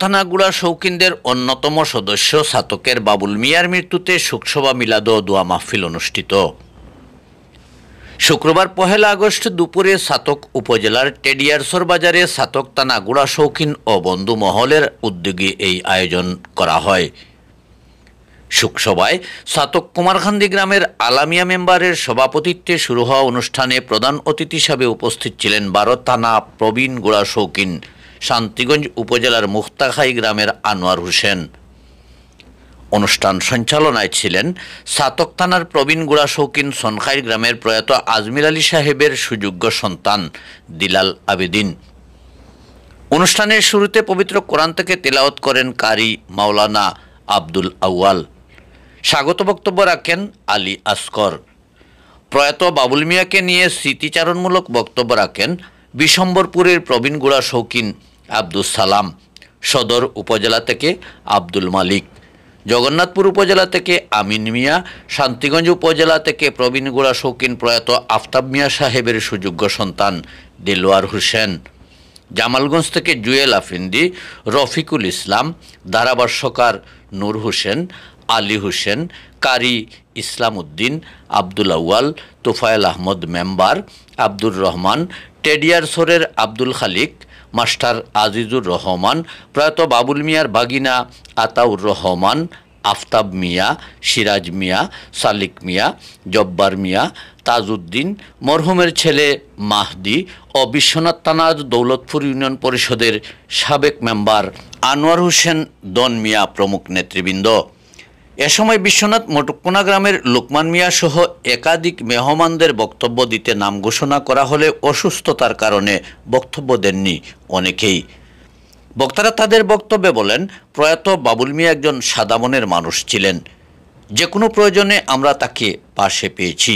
থানা গুড়া শৌখিনদের অন্যতম সদস্য ছাতকের বাবুল মিয়ার মৃত্যুতে শোকসভা মিলাদ ও দোয়া মাহফিল অনুষ্ঠিত। শুক্রবার 1 আগস্ট দুপুরে ছাতক উপজেলার টেডিয়ারসর বাজারে ছাতক থানা গুড়া শৌখিন ও বন্ধু মহলের উদ্যোগে এই আয়োজন করা হয়। শোকসভায় ছাতক কুমারখান্দি গ্রামের আলামিয়া মেম্বারের সভাপতিত্বে শুরু হওয়া অনুষ্ঠানে প্রধান অতিথি হিসাবে উপস্থিত ছিলেন 12 থানা প্রবীণ গুড়া শৌখিন শান্তিগঞ্জ উপজেলার মুক্তাখাই গ্রামের আনোয়ার হোসেন। অনুষ্ঠান সঞ্চালনায় ছিলেন ছাতক থানার প্রবীণ গুড়া শৌখিন সনখাই গ্রামের প্রয়াত আজমির আলী সাহেবের সুযোগ্য সন্তান দিলাল আবেদিন। অনুষ্ঠানের শুরুতে পবিত্র কোরআন থেকে তেলাওয়াত করেন কারি মাওলানা আব্দুল আউয়াল। স্বাগত বক্তব্য রাখেন আলী আসকর। প্রয়াত বাবুল মিয়াকে নিয়ে স্মৃতিচারণমূলক বক্তব্য রাখেন বিশম্বরপুরের প্রবীণ গুড়া শৌখিন আব্দুল সালাম, সদর উপজেলা থেকে আব্দুল মালিক, জগন্নাথপুর উপজেলা থেকে আমিন মিয়া, শান্তিগঞ্জ উপজেলা থেকে প্রবীণ গুড়া শৌখিন প্রয়াত আফতাব মিয়া সাহেবের সুযোগ্য সন্তান দেলোয়ার হোসেন, জামালগঞ্জ থেকে জুয়েল আফিন্দি, রফিকুল ইসলাম, ধারাভাষ্যকার নূর হোসেন, আলী হোসেন, কারি ইসলাম উদ্দিন, আব্দুল আউয়াল, তোফায়েল আহমদ মেম্বার, আব্দুর রহমান, টেডিয়ারসরের আব্দুল খালিক, মাস্টার আজিজুর রহমান, প্রয়াত বাবুল মিয়ার বাগিনা আতাউর রহমান, আফতাব মিয়া, সিরাজ মিয়া, সালিক মিয়া, জব্বার মিয়া, তাজউদ্দিন, মরহুমের ছেলে মাহদি ও বিশ্বনাথ থানা দৌলতপুর ইউনিয়ন পরিষদের সাবেক মেম্বার আনোয়ার হোসেন দন মিয়া প্রমুখ নেতৃবৃন্দ। এ সময় বিশ্বনাথ মটুকোনা গ্রামের লোকমান মিয়া সহ একাধিক মেহমানদের বক্তব্য দিতে নাম ঘোষণা করা হলে অসুস্থতার কারণে বক্তব্য দেননি অনেকেই। বক্তারা তাদের বক্তব্যে বলেন, প্রয়াত বাবুল মিয়া একজন সাদা মনের মানুষ ছিলেন। যে কোনো প্রয়োজনে আমরা তাকে পাশে পেয়েছি।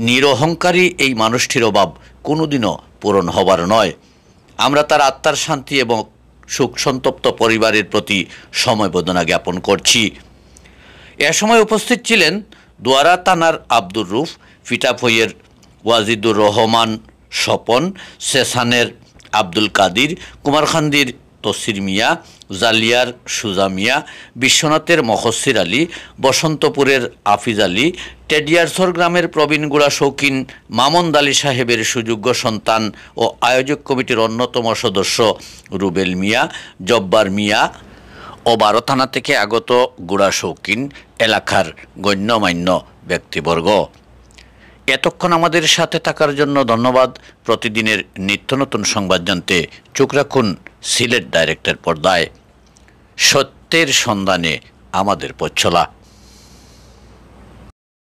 নিরহংকারী এই মানুষটির অভাব কোনোদিনও পূরণ হবার নয়। আমরা তার আত্মার শান্তি এবং সুখ সন্তপ্ত পরিবারের প্রতি সমবেদনা জ্ঞাপন করছি। এ সময় উপস্থিত ছিলেন দোয়ারা থানার আব্দুর রুফ, ফিটাফইয়ের ওয়াজিদুর রহমান স্বপন, সেসানের আব্দুল কাদির, কুমারখান্দির তসির মিয়া, জালিয়ার সুজা মিয়া, বিশ্বনাথের মহসির আলী, বসন্তপুরের আফিজ আলী, টেডিয়ারসর গ্রামের প্রবীণ গুড়া শৌখিন মামুন আলী সাহেবের সুযোগ্য সন্তান ও আয়োজক কমিটির অন্যতম সদস্য রুবেল মিয়া, জব্বার মিয়া ও 12 থানা থেকে আগত গুড়া শৌখিন এলাকার গণ্যমান্য ব্যক্তিবর্গ। এতক্ষণ আমাদের সাথে থাকার জন্য ধন্যবাদ। প্রতিদিনের নিত্য নতুন সংবাদ জানতে চোখ রাখুন সিলেট ডাইরেক্টের পর্দায়। সত্যের সন্ধানে আমাদের পথ চলা।